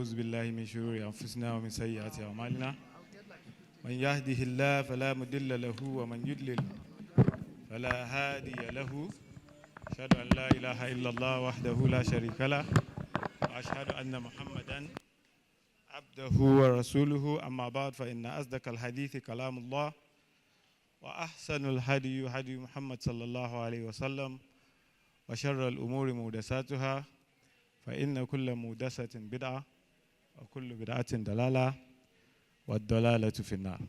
ونعوذ بالله من شرور أنفسنا ومن سيئات أعمالنا من يهده الله فلا مضل له ومن يضلل فلا هادي له أشهد أن لا إله إلا الله وحده لا شريك له وأشهد أن محمدا عبده ورسوله أما بعد فإن أصدق الحديث كلام الله وأحسن الهدي هدي محمد صلى الله عليه وسلم وشر الأمور محدثاتها فإن كل محدثة بدعة وكل بدعة ضلالة والضلالة في النار.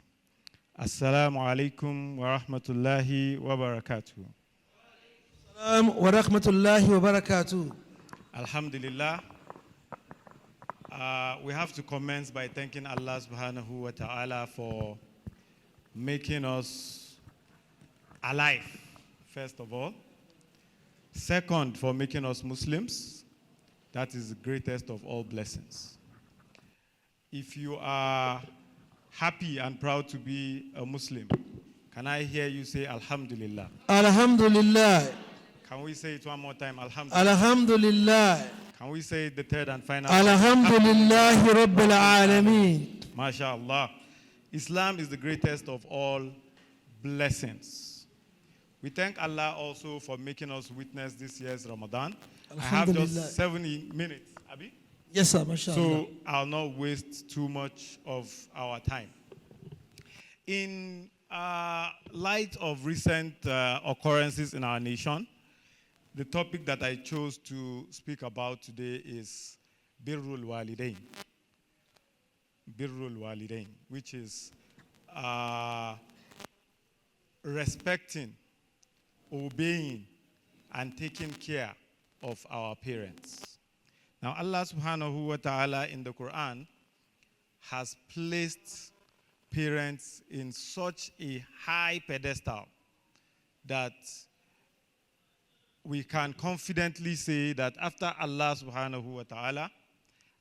السلام عليكم ورحمة الله وبركاته. السلام ورحمة الله وبركاته. Alhamdulillah. We have to commence by thanking Allah subhanahu wa ta'ala for making us alive, first of all. Second, for making us Muslims. That is the greatest of all blessings. If you are happy and proud to be a Muslim, can I hear you say Alhamdulillah? Alhamdulillah. Can we say it one more time? Alhamdulillah. Alhamdulillah. Can we say it the third and final? Alhamdulillah Rabbil Alameen. MashaAllah. Islam is the greatest of all blessings. We thank Allah also for making us witness this year's Ramadan. I have just 70 minutes, Abi? Yes, sir, mashallah. So I'll not waste too much of our time. In light of recent occurrences in our nation, the topic that I chose to speak about today is Birrul Walidain. Birrul Walidain, which is respecting, obeying, and taking care of our parents. Now, Allah subhanahu wa ta'ala in the Quran has placed parents in such a high pedestal that we can confidently say that after Allah subhanahu wa ta'ala,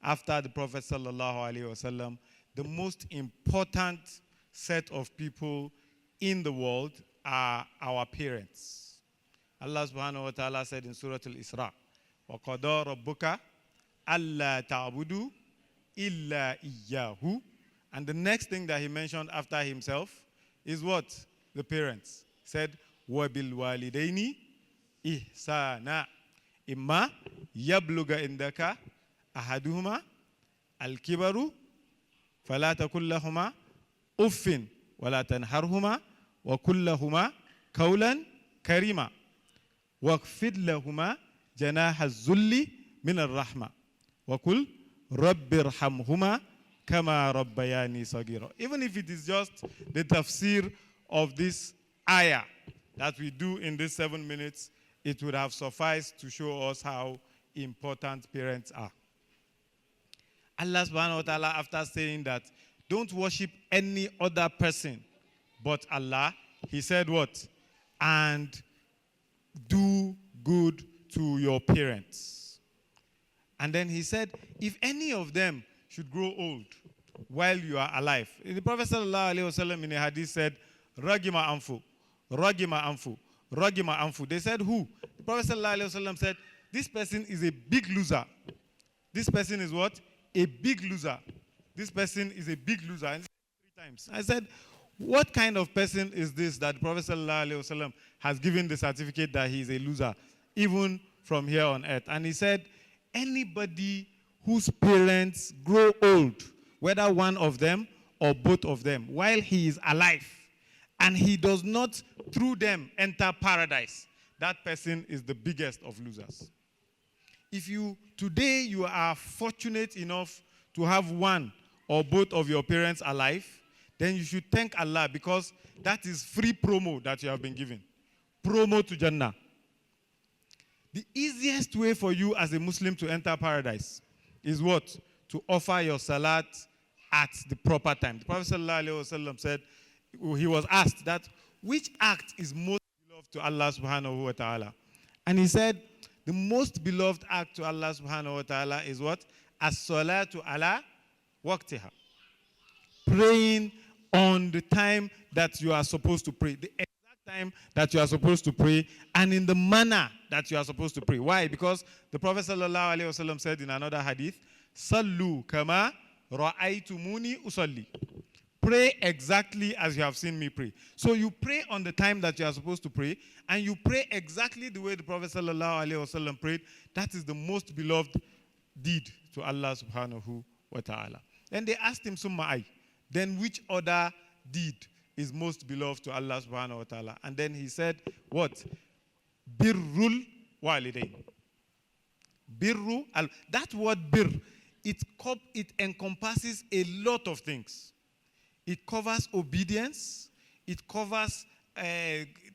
after the Prophet sallallahu alaihi wasallam, the most important set of people in the world are our parents. Allah subhanahu wa ta'ala said in Surah Al-Isra, وَقَضَى رَبُّكَ أَلَّا تَعْبُدُوا إِلَّا إِيَّاهُ. And the next thing that he mentioned after himself is what? The parents. He said, وَبِالْوَالِدَيْنِ إِحْسَانًا إِمَّا يَبْلُغَ عِنْدَكَ أَحَدُهُمَا الْكِبَرُ فَلَا تَقُل لَّهُمَا أُفٍّ وَلَا تَنْهَرْهُمَا وَقُل لَّهُمَا قَوْلًا كَرِيمًا وَاخْفِضْ لَهُمَا جَنَاحَ الذُّلِّ مِنَ الرَّحْمَةِ وَقُلْ رَبِّ ارْحَمْهُمَا كَمَا رَبَّيَانِي صَغِيرًا. Even if it is just the tafsir of this ayah that we do in these 7 minutes, it would have sufficed to show us how important parents are. Allah subhanahu wa ta'ala, after saying that, don't worship any other person but Allah, he said what? And do good to your parents. And then he said, if any of them should grow old while you are alive. The Prophet sallallahu alaihi wasallam in a hadith said, Ragima anfu, Ragima anfu, Ragima anfu. They said, who? The Prophet sallallahu alaihi wasallam said, this person is a big loser. This person is what? A big loser. This person is a big loser. And 3 times. I said, what kind of person is this that the Prophet ﷺ has given the certificate that he is a loser, even from here on earth? And he said, anybody whose parents grow old, whether one of them or both of them, while he is alive, and he does not through them enter paradise, that person is the biggest of losers. If today you are fortunate enough to have one or both of your parents alive, then you should thank Allah, because that is free promo that you have been given. Promo to Jannah. The easiest way for you as a Muslim to enter paradise is what? To offer your salat at the proper time. The Prophet ﷺ said, he was asked that, which act is most beloved to Allah subhanahu wa ta'ala? And he said, the most beloved act to Allah subhanahu wa ta'ala is what? As-salatu ala waqtiha. Praying on the time that you are supposed to pray. The exact time that you are supposed to pray, and in the manner that you are supposed to pray. Why? Because the Prophet ﷺ said in another hadith, Sallu kama ra'aytumuni usalli. Pray exactly as you have seen me pray. So you pray on the time that you are supposed to pray, and you pray exactly the way the Prophet sallallahu alaihi wasallam prayed. That is the most beloved deed to Allah subhanahu wa ta'ala. Then they asked him, Summa ay. Then which other deed is most beloved to Allah subhanahu wa ta'ala? And then he said, what? Birrul walidain. Birru, that word bir, it encompasses a lot of things. It covers obedience. It covers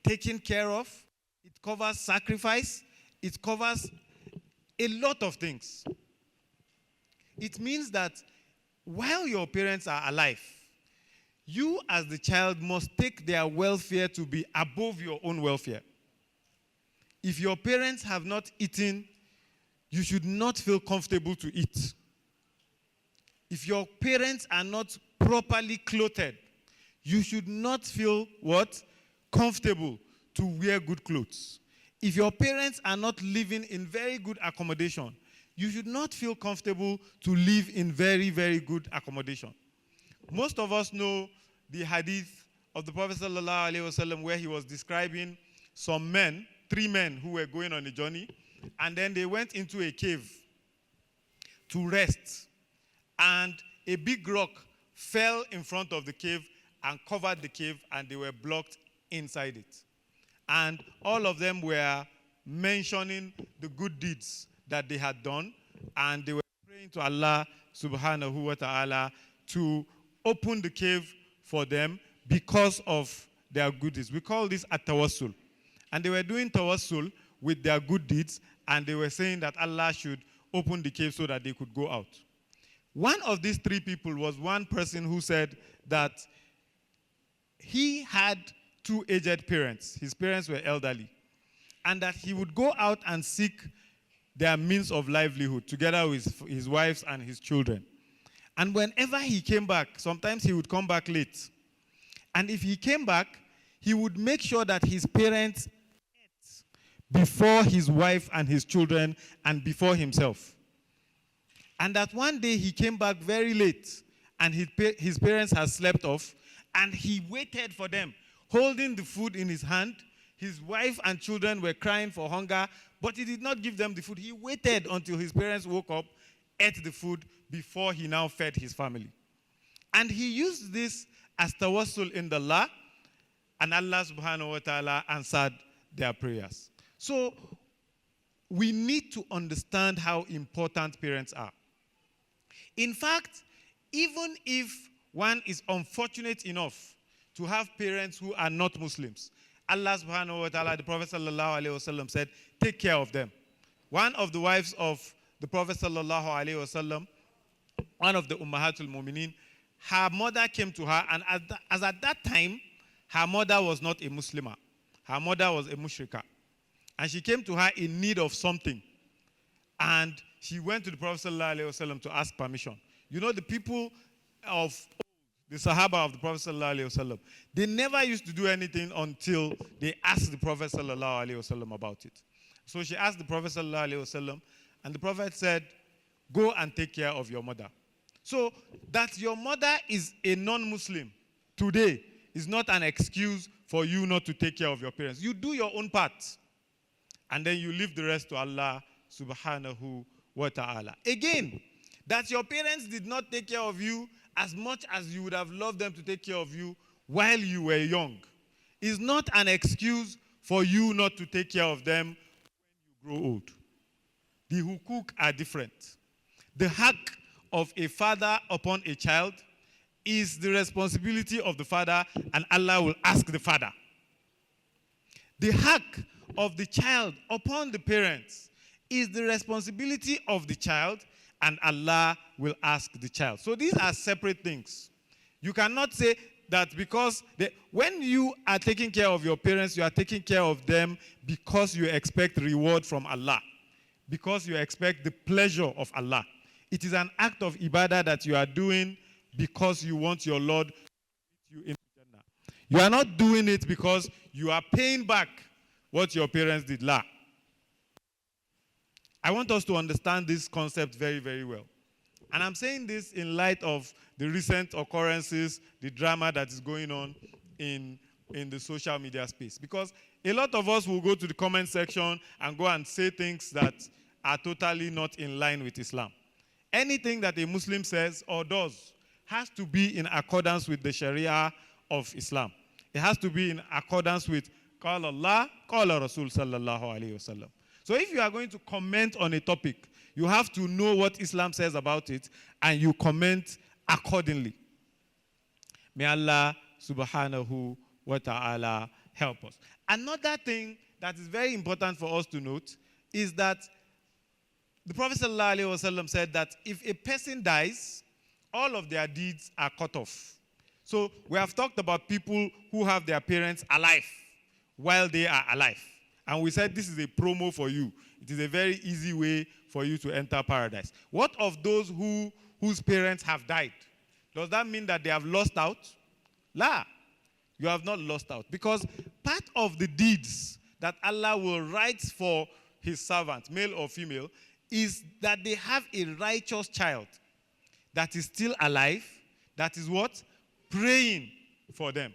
taking care of. It covers sacrifice. It covers a lot of things. It means that while your parents are alive, you as the child must take their welfare to be above your own welfare. If your parents have not eaten, you should not feel comfortable to eat. If your parents are not properly clothed, you should not feel what? Comfortable to wear good clothes. If your parents are not living in very good accommodation, you should not feel comfortable to live in very, very good accommodation. Most of us know the hadith of the Prophet sallallahu alaihi wasallam where he was describing some men, 3 men who were going on a journey, and then they went into a cave to rest, and a big rock fell in front of the cave and covered the cave, and they were blocked inside it. And all of them were mentioning the good deeds that they had done, and they were praying to Allah subhanahu wa ta'ala to open the cave for them because of their good deeds. We call this at-tawassul. And they were doing tawassul with their good deeds, and they were saying that Allah should open the cave so that they could go out. One of these 3 people was one person who said that he had 2 aged parents. His parents were elderly. And that he would go out and seek their means of livelihood together with his wives and his children. And whenever he came back, sometimes he would come back late. And if he came back, he would make sure that his parents ate before his wife and his children and before himself. And that one day he came back very late, and his parents had slept off, and he waited for them, holding the food in his hand. His wife and children were crying for hunger, but he did not give them the food. He waited until his parents woke up, ate the food, before he now fed his family. And he used this as tawassul in the law, and Allah subhanahu wa ta'ala answered their prayers. So we need to understand how important parents are. In fact, even if one is unfortunate enough to have parents who are not Muslims, Allah subhanahu wa ta'ala, the Prophet sallallahu alayhi wasallam said, take care of them. One of the wives of the Prophet sallallahu alayhi wasallam, one of the Ummahatul Mu'mineen, her mother came to her, and as at that time, her mother was not a Muslimah. Her mother was a mushrika. And she came to her in need of something. And she went to the Prophet ﷺ to ask permission. You know, the people of the Sahaba of the Prophet ﷺ, they never used to do anything until they asked the Prophet ﷺ about it. So she asked the Prophet ﷺ, and the Prophet said, go and take care of your mother. So that your mother is a non-Muslim today is not an excuse for you not to take care of your parents. You do your own part, and then you leave the rest to Allah subhanahu wa ta'ala. Again, that your parents did not take care of you as much as you would have loved them to take care of you while you were young is not an excuse for you not to take care of them when you grow old. The hukuk are different. The haq of a father upon a child is the responsibility of the father, and Allah will ask the father. The haq of the child upon the parents is the responsibility of the child, and Allah will ask the child. So these are separate things. You cannot say that because when you are taking care of your parents, you are taking care of them because you expect reward from Allah, because you expect the pleasure of Allah. It is an act of ibadah that you are doing because you want your Lord to put you into Jannah. You are not doing it because you are paying back what your parents did. La. I want us to understand this concept very, very well. And I'm saying this in light of the recent occurrences, the drama that is going on in the social media space. Because a lot of us will go to the comment section and go and say things that are totally not in line with Islam. Anything that a Muslim says or does has to be in accordance with the Sharia of Islam. It has to be in accordance with Qala Allah, Qala Rasul sallallahu alayhi wasallam. So if you are going to comment on a topic, you have to know what Islam says about it, and you comment accordingly. May Allah subhanahu wa ta'ala help us. Another thing that is very important for us to note is that the Prophet sallallahu alaihi wasallam said that if a person dies, all of their deeds are cut off. So we have talked about people who have their parents alive while they are alive. And we said this is a promo for you. It is a very easy way for you to enter paradise. What of those whose parents have died? Does that mean that they have lost out? La. You have not lost out. Because part of the deeds that Allah will write for his servant, male or female, is that they have a righteous child that is still alive, that is what? Praying for them.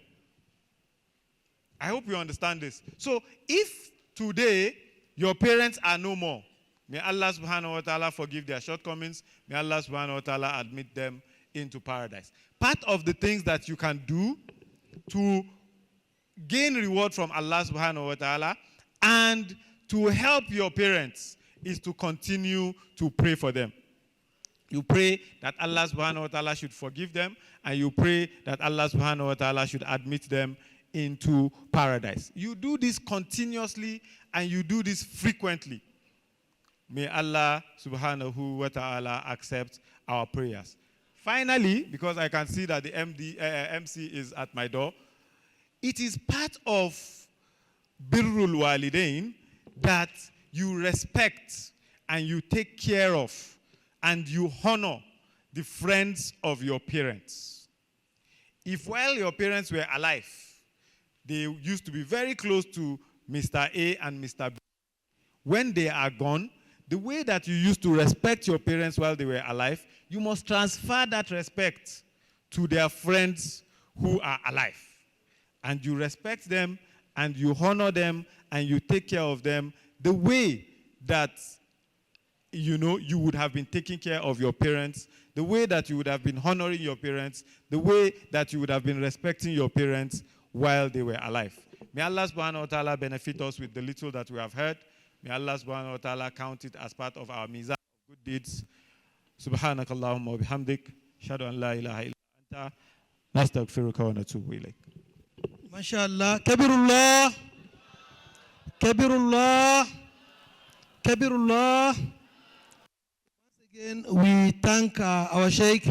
I hope you understand this. So if today your parents are no more, may Allah subhanahu wa ta'ala forgive their shortcomings. May Allah subhanahu wa ta'ala admit them into paradise. Part of the things that you can do to gain reward from Allah subhanahu wa ta'ala and to help your parents is to continue to pray for them. You pray that Allah subhanahu wa ta'ala should forgive them, and you pray that Allah subhanahu wa ta'ala should admit them into paradise. You do this continuously and you do this frequently. May Allah subhanahu wa ta'ala accept our prayers. Finally, because I can see that the MC is at my door, it is part of Birrul Walidain that you respect and you take care of and you honor the friends of your parents. If while your parents were alive, they used to be very close to Mr. A and Mr. B, when they are gone, the way that you used to respect your parents while they were alive, you must transfer that respect to their friends who are alive. And you respect them, and you honor them, and you take care of them the way that you would have been taking care of your parents, the way that you would have been honoring your parents, the way that you would have been respecting your parents while they were alive. May Allah subhanahu wa ta'ala benefit us with the little that we have heard. May Allah subhanahu wa ta'ala count it as part of our mizan of good deeds. Subhanakallahumma wa bihamdik. Shadu an la ilaha illa anta. Nastaghfiruka wa natubu ilayk. MashaAllah. Kabirullah. Kabirullah. Kabirullah. Once again, we thank our Sheikh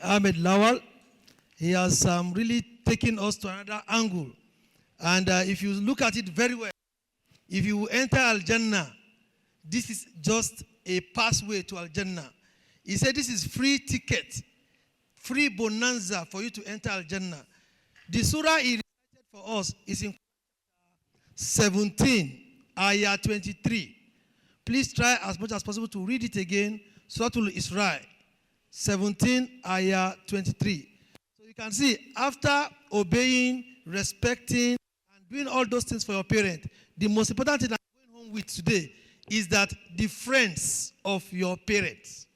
Ahmad Lawal. He has really taken us to another angle. And if you look at it very well, if you enter Al-Jannah, this is just a pathway to Al-Jannah. He said this is free ticket, free bonanza for you to enter Al-Jannah. The surah he recited for us is in 17, ayah 23. Please try as much as possible to read it again. Surah Al-Isra, 17, ayah 23. So you can see, after obeying, respecting, and doing all those things for your parent, the most important thing I'm going home with today is that the friends of your parents,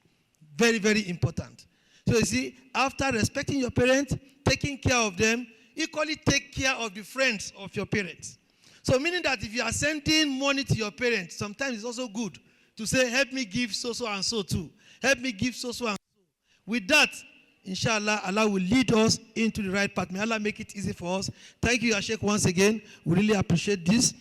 very, very important. So you see, after respecting your parents, taking care of them, equally take care of the friends of your parents. So meaning that if you are sending money to your parents, sometimes it's also good to say, help me give so and so too. Help me give so and so. With that, inshallah, Allah will lead us into the right path. May Allah make it easy for us. Thank you, Sheikh, once again. We really appreciate this.